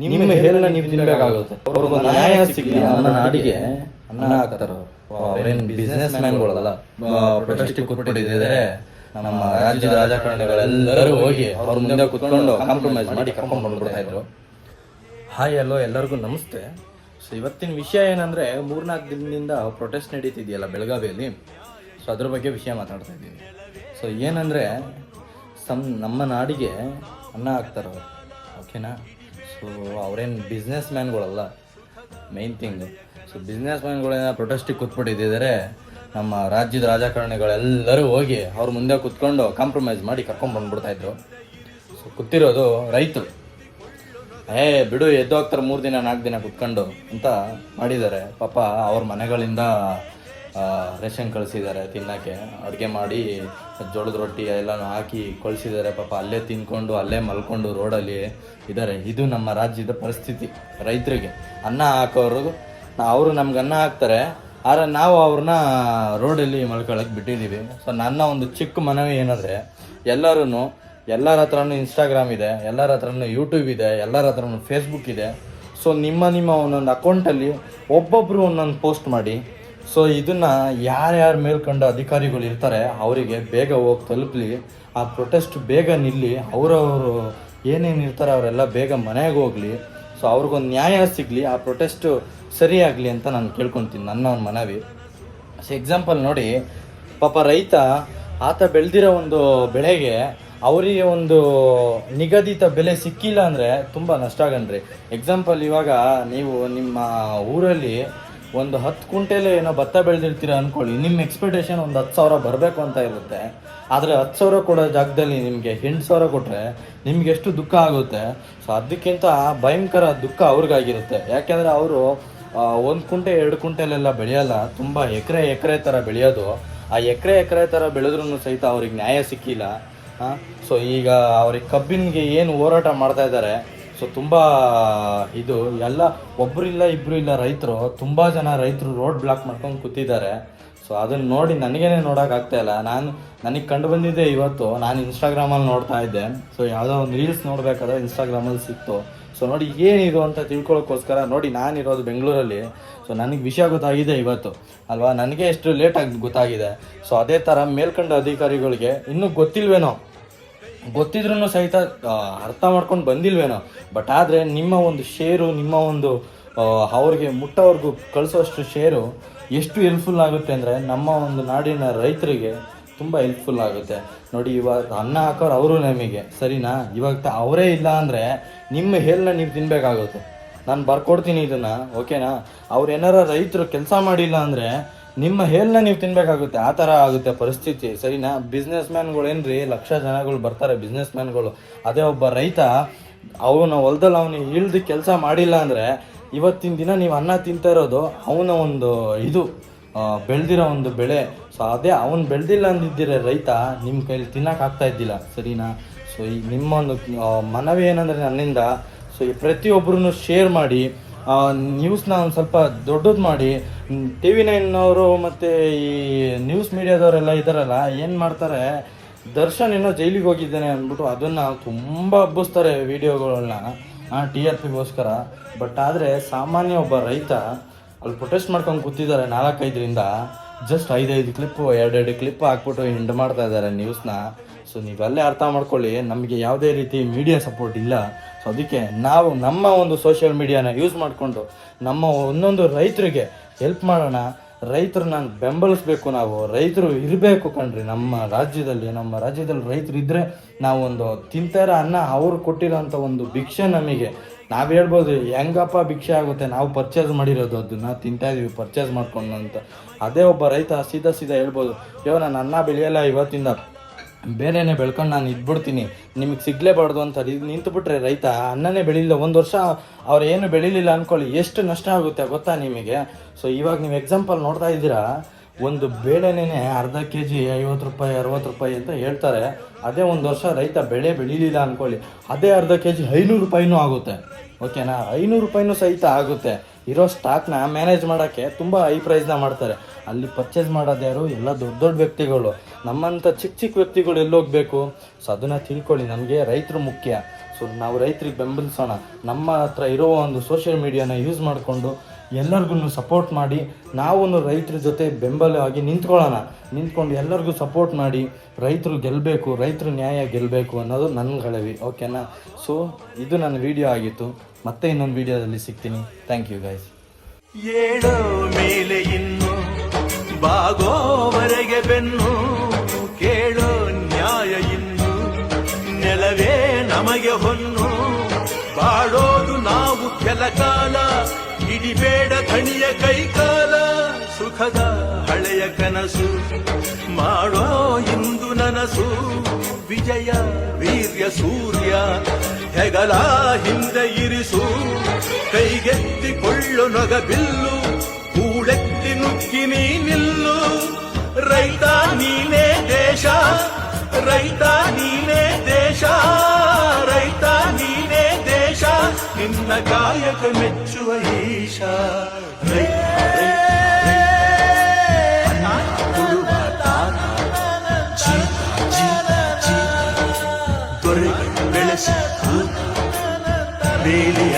ನಿಮ್ಮ ಹೇಳನ್ನ ನೀವು ತಿನ್ಬೇಕಾಗುತ್ತೆ. ಅವ್ರಿಗೊಂದು ನ್ಯಾಯ ಸಿಗಲಿ, ನಮ್ಮ ನಾಡಿಗೆ ಅನ್ನ ಹಾಕ್ತಾರ. ಅವ್ರೇನು ಬಿಸ್ನೆಸ್ ಮ್ಯಾನ್ಗಳಲ್ಲ, ಪ್ರೊಟೆಸ್ಟ್ ಕೂತ್ಬಿಟ್ಟಿದ್ದಾರೆ. ನಮ್ಮ ರಾಜ್ಯದ ರಾಜಕಾರಣಿಗಳೆಲ್ಲರೂ ಹೋಗಿ ಅವ್ರ ಮುಂದೆ ಕೂತ್ಕೊಂಡು ಕಾಂಪ್ರಮೈಸ್ ಮಾಡಿ ಕರ್ಕೊಂಡು ಬಂದ್ಬಿಡ್ತಾ ಇದ್ರು. ಹಾಯ್ ಹಲೋ, ಎಲ್ಲರಿಗೂ ನಮಸ್ತೆ. ಸೊ ಇವತ್ತಿನ ವಿಷಯ ಏನಂದರೆ, 3-4 ದಿನದಿಂದ ಪ್ರೊಟೆಸ್ಟ್ ನಡೀತಿದೆಯಲ್ಲ ಬೆಳಗಾವಿಯಲ್ಲಿ. ಸೊ ಅದ್ರ ಬಗ್ಗೆ ವಿಷಯ ಮಾತಾಡ್ತಾ ಇದ್ದೀನಿ. ಸೊ ಏನಂದರೆ, ನಮ್ಮ ನಾಡಿಗೆ ಅನ್ನ ಹಾಕ್ತಾರೆ, ಓಕೆನಾ. ಸೊ ಅವ್ರೇನು ಬಿಸ್ನೆಸ್ ಮ್ಯಾನ್ಗಳಲ್ಲ, ಮೈನ್ ಥಿಂಗ್. ಸೊ ಬಿಸ್ನೆಸ್ ಮ್ಯಾನ್ಗಳೇನ ಪ್ರೊಟೆಸ್ಟಿಗೆ ಕೂತ್ಬಿಟ್ಟಿದ್ದಾರೆ. ನಮ್ಮ ರಾಜ್ಯದ ರಾಜಕಾರಣಿಗಳೆಲ್ಲರೂ ಹೋಗಿ ಅವ್ರ ಮುಂದೆ ಕೂತ್ಕೊಂಡು ಕಾಂಪ್ರಮೈಸ್ ಮಾಡಿ ಕರ್ಕೊಂಡು ಬಂದ್ಬಿಡ್ತಾಯಿದ್ರು. ಸೊ ಕೂತಿರೋದು ರೈತರು. ಬಿಡು, ಎದ್ದೋಗ್ತಾರೆ 3 ದಿನ 4 ದಿನ ಕುತ್ಕೊಂಡು ಅಂತ ಮಾಡಿದ್ದಾರೆ. ಪಾಪ ಅವ್ರ ಮನೆಗಳಿಂದ ರೇಷನ್ ಕಳಿಸಿದ್ದಾರೆ ತಿನ್ನೋಕ್ಕೆ, ಅಡುಗೆ ಮಾಡಿ ಜೋಳದ ರೊಟ್ಟಿ ಎಲ್ಲನೂ ಹಾಕಿ ಕಳಿಸಿದ್ದಾರೆ. ಪಾಪ ಅಲ್ಲೇ ತಿನ್ಕೊಂಡು ಅಲ್ಲೇ ಮಲ್ಕೊಂಡು ರೋಡಲ್ಲಿ ಇದ್ದಾರೆ. ಇದು ನಮ್ಮ ರಾಜ್ಯದ ಪರಿಸ್ಥಿತಿ. ರೈತರಿಗೆ ಅನ್ನ ಹಾಕೋರು, ಅವರು ನಮ್ಗೆ ಅನ್ನ ಹಾಕ್ತಾರೆ, ಆದರೆ ನಾವು ಅವ್ರನ್ನ ರೋಡಲ್ಲಿ ಮಲ್ಕೊಳ್ಳೋಕೆ ಬಿಟ್ಟಿದ್ದೀವಿ. ಸೊ ನನ್ನ ಒಂದು ಚಿಕ್ಕ ಮನವಿ ಏನಂದರೆ, ಎಲ್ಲರ ಹತ್ರನೂ ಇನ್ಸ್ಟಾಗ್ರಾಮ್ ಇದೆ, ಎಲ್ಲರ ಹತ್ರನೂ ಯೂಟ್ಯೂಬ್ ಇದೆ, ಎಲ್ಲರ ಹತ್ರನೂ ಫೇಸ್ಬುಕ್ ಇದೆ. ಸೊ ನಿಮ್ಮ ಒಂದೊಂದು ಅಕೌಂಟಲ್ಲಿ ಒಬ್ಬೊಬ್ಬರು ಒಂದೊಂದು ಪೋಸ್ಟ್ ಮಾಡಿ. ಸೊ ಇದನ್ನು ಯಾರ್ಯಾರು ಮೇಲ್ಕೊಂಡು ಅಧಿಕಾರಿಗಳು ಇರ್ತಾರೆ ಅವರಿಗೆ ಬೇಗ ಹೋಗಿ ತಲುಪಲಿ. ಆ ಪ್ರೊಟೆಸ್ಟ್ ಬೇಗ ನಿಲ್ಲಿ. ಅವರವರು ಏನೇನು ಇರ್ತಾರೆ ಅವರೆಲ್ಲ ಬೇಗ ಮನೆಗೆ ಹೋಗಲಿ. ಸೊ ಅವ್ರಿಗೊಂದು ನ್ಯಾಯ ಸಿಗಲಿ, ಆ ಪ್ರೊಟೆಸ್ಟು ಸರಿಯಾಗಲಿ ಅಂತ ನಾನು ಕೇಳ್ಕೊತೀನಿ, ನನ್ನ ಒಂದು ಮನವಿ. ಸೊ ಎಕ್ಸಾಂಪಲ್ ನೋಡಿ, ಪಾಪ ರೈತ ಆತ ಬೆಳೆದಿರೋ ಒಂದು ಬೆಳೆಗೆ ಅವರಿಗೆ ಒಂದು ನಿಗದಿತ ಬೆಲೆ ಸಿಕ್ಕಿಲ್ಲ ಅಂದರೆ ತುಂಬ ನಷ್ಟ ಆಗನ್ರಿ. ಎಕ್ಸಾಂಪಲ್, ಇವಾಗ ನೀವು ನಿಮ್ಮ ಊರಲ್ಲಿ ಒಂದು 10 ಕ್ವಿಂಟೇಲು ಏನೋ ಭತ್ತ ಬೆಳೆದಿರ್ತೀರ ಅಂದ್ಕೊಳ್ಳಿ. ನಿಮ್ಮ ಎಕ್ಸ್ಪೆಕ್ಟೇಷನ್ ಒಂದು 10,000 ಬರಬೇಕು ಅಂತ ಇರುತ್ತೆ. ಆದರೆ 10,000 ಕೊಡೋ ಜಾಗದಲ್ಲಿ ನಿಮಗೆ 8,000 ಕೊಟ್ಟರೆ ನಿಮ್ಗೆ ಎಷ್ಟು ದುಃಖ ಆಗುತ್ತೆ. ಸೊ ಅದಕ್ಕಿಂತ ಭಯಂಕರ ದುಃಖ ಅವ್ರಿಗಾಗಿರುತ್ತೆ. ಯಾಕೆಂದರೆ ಅವರು 1 ಕ್ವಿಂಟೆ 2 ಕ್ವಿಂಟೆಲೆಲ್ಲ ಬೆಳೆಯಲ್ಲ, ತುಂಬ ಎಕರೆ ಥರ ಬೆಳೆಯೋದು. ಆ ಎಕರೆ ಥರ ಬೆಳೆದ್ರೂ ಸಹಿತ ಅವ್ರಿಗೆ ನ್ಯಾಯ ಸಿಕ್ಕಿಲ್ಲ. ಸೊ ಈಗ ಅವ್ರಿಗೆ ಕಬ್ಬಿನಿಗೆ ಏನು ಹೋರಾಟ ಮಾಡ್ತಾ ಇದ್ದಾರೆ. ಸೊ ತುಂಬ ಇದು ಎಲ್ಲ ಒಬ್ಬರಿಲ್ಲ ಇಬ್ಬರು ಇಲ್ಲ, ರೈತರು ತುಂಬ ಜನ ರೈತರು ರೋಡ್ ಬ್ಲಾಕ್ ಮಾಡ್ಕೊಂಡು ಕೂತಿದ್ದಾರೆ. ಸೊ ಅದನ್ನು ನೋಡಿ ನನಗೇನೆ ನೋಡೋಕ್ಕಾಗ್ತಾಯಿಲ್ಲ. ನನಗೆ ಕಂಡು ಬಂದಿದ್ದೆ ಇವತ್ತು. ನಾನು ಇನ್ಸ್ಟಾಗ್ರಾಮಲ್ಲಿ ನೋಡ್ತಾ ಇದ್ದೆ. ಸೊ ಯಾವುದೋ ಒಂದು ರೀಲ್ಸ್ ನೋಡಬೇಕಾದ್ರೆ ಇನ್ಸ್ಟಾಗ್ರಾಮಲ್ಲಿ ಸಿಕ್ತು. ಸೊ ನೋಡಿ ಏನಿದು ಅಂತ ತಿಳ್ಕೊಳ್ಳೋಕ್ಕೋಸ್ಕರ ನೋಡಿ, ನಾನಿರೋದು ಬೆಂಗಳೂರಲ್ಲಿ. ಸೊ ನನಗೆ ವಿಷಯ ಗೊತ್ತಾಗಿದೆ ಇವತ್ತು ಅಲ್ವಾ, ನನಗೆ ಎಷ್ಟು ಲೇಟಾಗಿ ಗೊತ್ತಾಗಿದೆ. ಸೊ ಅದೇ ಥರ ಮೇಲ್ಕಂಡ ಅಧಿಕಾರಿಗಳಿಗೆ ಇನ್ನೂ ಗೊತ್ತಿದ್ರೂ ಸಹಿತ ಅರ್ಥ ಮಾಡ್ಕೊಂಡು ಬಂದಿಲ್ವೇನೋ. ಬಟ್ ಆದರೆ ನಿಮ್ಮ ಒಂದು ಶೇರು, ನಿಮ್ಮ ಒಂದು ಅವ್ರಿಗೆ ಮುಟ್ಟೋವರೆಗೂ ಕಳಿಸೋಷ್ಟು ಶೇರು ಎಷ್ಟು ಹೆಲ್ಪ್ಫುಲ್ ಆಗುತ್ತೆ ಅಂದರೆ, ನಮ್ಮ ಒಂದು ನಾಡಿನ ರೈತರಿಗೆ ತುಂಬ ಹೆಲ್ಪ್ಫುಲ್ ಆಗುತ್ತೆ. ನೋಡಿ, ಇವಾಗ ಅನ್ನ ಹಾಕೋರು ಅವರು ನಮಗೆ, ಸರಿನಾ. ಇವಾಗ ಅವರೇ ಇಲ್ಲ ಅಂದರೆ ನಿಮ್ಮ ಹೇಳನ್ನ ನೀವು ತಿನ್ನಬೇಕಾಗುತ್ತೆ. ನಾನು ಬರ್ಕೊಡ್ತೀನಿ ಇದನ್ನು, ಓಕೆನಾ. ಅವ್ರು ಏನಾರ ರೈತರು ಕೆಲಸ ಮಾಡಿಲ್ಲ ಅಂದರೆ ನಿಮ್ಮ ಹೇಳನ್ನ ನೀವು ತಿನ್ನಬೇಕಾಗುತ್ತೆ. ಆ ಥರ ಆಗುತ್ತೆ ಪರಿಸ್ಥಿತಿ, ಸರಿನಾ. ಬಿಸ್ನೆಸ್ ಮ್ಯಾನ್ಗಳೇನ್ರಿ, ಲಕ್ಷ ಜನಗಳು ಬರ್ತಾರೆ ಬಿಸ್ನೆಸ್ ಮ್ಯಾನ್ಗಳು. ಅದೇ ಒಬ್ಬ ರೈತ ಅವನ ಹೊಲದಲ್ಲಿ ಅವನು ಇಳ್ದು ಕೆಲಸ ಮಾಡಿಲ್ಲ ಅಂದರೆ ಇವತ್ತಿನ ದಿನ ನೀವು ಅನ್ನ ತಿಂತಾ ಇರೋದು ಅವನ ಒಂದು ಇದು ಬೆಳೆದಿರೋ ಒಂದು ಬೆಳೆ. ಸೊ ಅದೇ ಅವನು ಬೆಳೆದಿಲ್ಲ ಅಂದಿದ್ದಿರ ರೈತ ನಿಮ್ಮ ಕೈಲಿ ತಿನ್ನೋಕ್ಕಾಗ್ತಾ ಇದ್ದಿಲ್ಲ, ಸರಿನಾ. ಸೊ ಈ ನಿಮ್ಮೊಂದು ಮನವಿ ಏನಂದರೆ ನನ್ನಿಂದ, ಸೊ ಈ ಪ್ರತಿಯೊಬ್ಬರೂ ಶೇರ್ ಮಾಡಿ, ನ್ಯೂಸ್ನ ಒಂದು ಸ್ವಲ್ಪ ದೊಡ್ಡದು ಮಾಡಿ. TV9 ಮತ್ತು ಈ ನ್ಯೂಸ್ ಮೀಡಿಯಾದವರೆಲ್ಲ ಇದ್ದಾರಲ್ಲ, ಏನು ಮಾಡ್ತಾರೆ, ದರ್ಶನ್ ಏನೋ ಜೈಲಿಗೆ ಹೋಗಿದ್ದಾನೆ ಅಂದ್ಬಿಟ್ಟು ಅದನ್ನು ತುಂಬ ಹಬ್ಬಿಸ್ತಾರೆ ವೀಡಿಯೋಗಳನ್ನ TRPಗೋಸ್ಕರ. ಬಟ್ ಆದರೆ ಸಾಮಾನ್ಯ ಒಬ್ಬ ರೈತ ಅಲ್ಲಿ ಪ್ರೊಟೆಸ್ಟ್ ಮಾಡ್ಕೊಂಡು ಕೂತಿದ್ದಾರೆ 4-5ರಿಂದ. ಜಸ್ಟ್ 5 ಕ್ಲಿಪ್ಪು 2 ಕ್ಲಿಪ್ ಹಾಕ್ಬಿಟ್ಟು ಹಿಂಡ್ ಮಾಡ್ತಾ ಇದ್ದಾರೆ ನ್ಯೂಸ್ನ. ಸೊ ನೀವಲ್ಲೇ ಅರ್ಥ ಮಾಡ್ಕೊಳ್ಳಿ, ನಮಗೆ ಯಾವುದೇ ರೀತಿ ಮೀಡಿಯಾ ಸಪೋರ್ಟ್ ಇಲ್ಲ. ಸೊ ಅದಕ್ಕೆ ನಾವು ನಮ್ಮ ಒಂದು ಸೋಷಿಯಲ್ ಮೀಡಿಯಾನ ಯೂಸ್ ಮಾಡಿಕೊಂಡು ನಮ್ಮ ಒಂದೊಂದು ರೈತರಿಗೆ ಹೆಲ್ಪ್ ಮಾಡೋಣ. ರೈತರನ್ನ ಬೆಂಬಲಿಸ್ಬೇಕು. ನಾವು ರೈತರು ಇರಬೇಕು ಕಣ್ರಿ ನಮ್ಮ ರಾಜ್ಯದಲ್ಲಿ ರೈತರು ಇದ್ದರೆ ನಾವು ಒಂದು ತಿಂತಾರ ಅನ್ನ ಅವ್ರು ಕೊಟ್ಟಿರೋಂಥ ಒಂದು ಭಿಕ್ಷೆ ನಮಗೆ. ನಾವು ಹೇಳ್ಬೋದು, ಹೆಂಗಪ್ಪ ಭಿಕ್ಷೆ ಆಗುತ್ತೆ, ನಾವು ಪರ್ಚೇಸ್ ಮಾಡಿರೋದು ಅದನ್ನು ತಿಂತಾ ಇದೀವಿ ಪರ್ಚೇಸ್ ಮಾಡ್ಕೊಂಡು ಅಂತ. ಅದೇ ಒಬ್ಬ ರೈತ ಸೀದಾ ಹೇಳ್ಬೋದು, ನಾನು ಅನ್ನ ಬೆಳೆಯಲ್ಲ, ಇವತ್ತಿಂದ ಬೇರೆನೇ ಬೆಳ್ಕೊಂಡು ನಾನು ಇದ್ಬಿಡ್ತೀನಿ, ನಿಮಗೆ ಸಿಗಲೇಬಾರ್ದು ಅಂತ ನಿಂತುಬಿಟ್ರೆ ರೈತ ಅನ್ನನೇ ಬೆಳೀಲಿಲ್ಲ. 1 ವರ್ಷ ಅವ್ರು ಏನು ಬೆಳೀಲಿಲ್ಲ ಅಂದ್ಕೊಳ್ಳಿ, ಎಷ್ಟು ನಷ್ಟ ಆಗುತ್ತೆ ಗೊತ್ತಾ ನಿಮಗೆ. ಸೊ ಇವಾಗ ನೀವು ಎಕ್ಸಾಂಪಲ್ ನೋಡ್ತಾ ಇದ್ದೀರಾ, ಒಂದು ಬೇಳೆನೇ ಅರ್ಧ kg 50 ರೂಪಾಯಿ 60 ರೂಪಾಯಿ ಅಂತ ಹೇಳ್ತಾರೆ. ಅದೇ 1 ವರ್ಷ ರೈತ ಬೆಳೆ ಬೆಳೀಲಿಲ್ಲ ಅಂದ್ಕೊಳ್ಳಿ, ಅದೇ ಅರ್ಧ kg 500 ರೂಪಾಯಿನೂ ಆಗುತ್ತೆ, ಓಕೆನಾ. 500 ರೂಪಾಯಿನೂ ಸಹಿತ ಆಗುತ್ತೆ. ಇರೋ ಸ್ಟಾಕ್ನ ಮ್ಯಾನೇಜ್ ಮಾಡೋಕ್ಕೆ ತುಂಬ ಹೈ ಪ್ರೈಸ್ನ ಮಾಡ್ತಾರೆ. ಅಲ್ಲಿ ಪರ್ಚೇಸ್ ಮಾಡೋದು ಯಾರು, ಎಲ್ಲ ದೊಡ್ಡ ವ್ಯಕ್ತಿಗಳು. ನಮ್ಮಂಥ ಚಿಕ್ಕ ವ್ಯಕ್ತಿಗಳು ಎಲ್ಲೋಗಬೇಕು. ಸೊ ಅದನ್ನು ತಿಳ್ಕೊಳ್ಳಿ, ನಮಗೆ ರೈತರು ಮುಖ್ಯ. ಸೊ ಸೊ ನಾವು ರೈತರಿಗೆ ಬೆಂಬಲಿಸೋಣ. ನಮ್ಮ ಹತ್ರ ಇರೋ ಒಂದು ಸೋಷಿಯಲ್ ಮೀಡಿಯಾನ ಯೂಸ್ ಮಾಡಿಕೊಂಡು ಎಲ್ಲರಿಗೂ ಸಪೋರ್ಟ್ ಮಾಡಿ, ನಾವು ರೈತರ ಜೊತೆ ಬೆಂಬಲವಾಗಿ ನಿಂತ್ಕೊಂಡು ಎಲ್ಲರಿಗೂ ಸಪೋರ್ಟ್ ಮಾಡಿ, ರೈತರು ಗೆಲ್ಲಬೇಕು, ರೈತರು ನ್ಯಾಯ ಗೆಲ್ಲಬೇಕು ಅನ್ನೋದು ನನ್ನ ಗಳವಿ. ಓಕೆನಾ? ಸೊ ಇದು ನನ್ನ ವಿಡಿಯೋ ಆಗಿತ್ತು. ಮತ್ತೆ ಇನ್ನೊಂದು ವಿಡಿಯೋದಲ್ಲಿ ಸಿಗ್ತೀನಿ. Thank you guys. ಏಳೋ ಮೇಲೆ ಇನ್ನು ಬಾಗೋವರೆಗೆ ಬೆನ್ನು, ಕೇಳೋ ನ್ಯಾಯ ಇನ್ನು, ನೆಲವೇ ನಮಗೆ ಹೊನ್ನು, ಬಾಳೋದು ನಾವು ಕೆಲ ಕಾಲ, ಹಿಡಿಬೇಡ ಧಣಿಯ ಕೈಕಾಲ, ಸುಖದ ಹಳೆಯ ಕನಸು ಮಾಡೋ ಇಂದು ನನಸು, ವಿಜಯ ವೀರ್ಯ ಸೂರ್ಯ ಹೆಗಲ ಹಿಂದೆ ಇರಿಸು, ಕೈಗೆತ್ತಿಕೊಳ್ಳು ನೊಗಬಿಲ್ಲು, ಕೂಳೆತ್ತಿ ನುಗ್ಗಿ ನೀ ನಿಲ್ಲು, ರೈತ ನೀನೇ ದೇಶ, ರೈತ ನೀನೇ ದೇಶ, ರೈತ ನೀನೇ ದೇಶ, ನಿನ್ನ ಕಾಯಕ ಮೆಚ್ಚುವ ಈಶ. ಬೆಳೆಸಿ ಬೇಲಿಯ